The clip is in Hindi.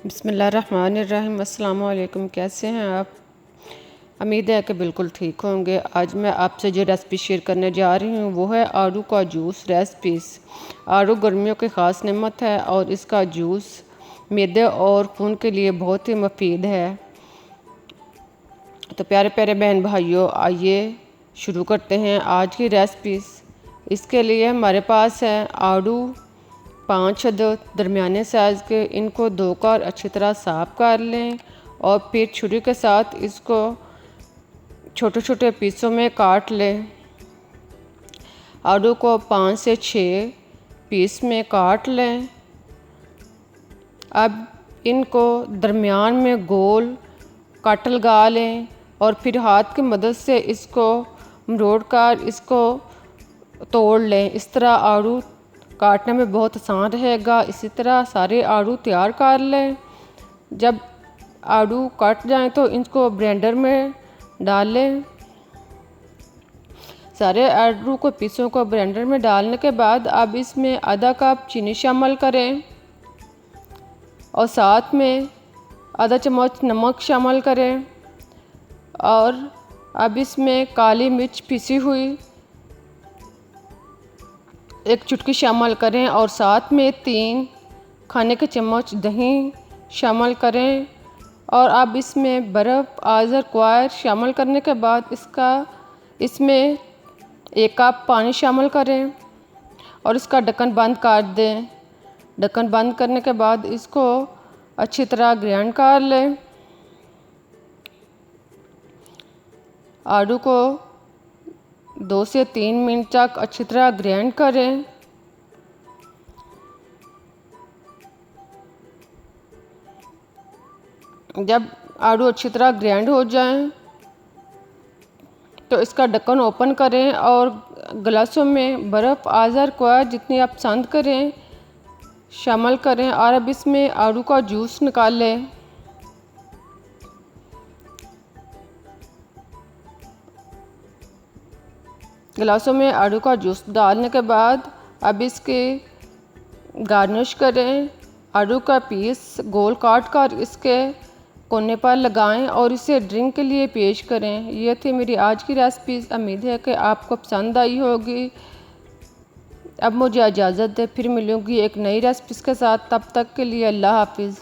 बिस्मिल्लाहिर्रहमानिर्रहीम। अस्सलाम वालेकुम। कैसे हैं आप? उम्मीद है कि बिल्कुल ठीक होंगे। आज मैं आपसे जो रेसिपी शेयर करने जा रही हूँ वो है आड़ू का जूस रेसिपीज़। आड़ू गर्मियों की ख़ास नेमत है और इसका जूस मैदे और खून के लिए बहुत ही मुफीद है। तो प्यारे प्यारे बहन भाइयों, आइए शुरू करते हैं आज की रेसिपीज़। इसके लिए हमारे पास है आड़ू 5 अदद दरमियाने साइज़ के। इनको धोकर अच्छी तरह साफ़ कर लें और फिर छुरी के साथ इसको छोटे छोटे पीसों में काट लें। आड़ू को 5 से 6 पीस में काट लें। अब इनको दरमियान में गोल कट लगा लें और फिर हाथ की मदद से इसको मरोड़ कर इसको तोड़ लें। इस तरह आड़ू काटने में बहुत आसान रहेगा। इसी तरह सारे आड़ू तैयार कर लें। जब आड़ू कट जाएं तो इनको ब्लेंडर में डाल लें। सारे आड़ू को पीसों को ब्लेंडर में डालने के बाद अब इसमें आधा कप चीनी शामिल करें और साथ में आधा चम्मच नमक शामिल करें और अब इसमें काली मिर्च पीसी हुई 1 चुटकी शामिल करें और साथ में 3 खाने के चम्मच दही शामिल करें और अब इसमें बर्फ़ आज़ रिक्वायर्ड शामिल करने के बाद इसमें 1 कप पानी शामिल करें और इसका ढक्कन बंद कर दें। ढक्कन बंद करने के बाद इसको अच्छी तरह ग्राइंड कर लें। आड़ू को 2 से 3 मिनट तक अच्छी तरह ग्राइंड करें। जब आड़ू अच्छी तरह ग्राइंड हो जाएं तो इसका ढक्कन ओपन करें और गिलासों में बर्फ़ आज़ रिक्वायर्ड जितनी आप पसंद करें शामिल करें और अब इसमें आड़ू का जूस निकाल लें। गिलासों में आड़ू का जूस डालने के बाद अब इसके गार्निश करें। आड़ू का पीस गोल काट कर इसके कोने पर लगाएं और इसे ड्रिंक के लिए पेश करें। यह थी मेरी आज की रेसिपी। उम्मीद है कि आपको पसंद आई होगी। अब मुझे इजाज़त दें, फिर मिलूँगी एक नई रेसिपी के साथ। तब तक के लिए अल्लाह हाफिज़।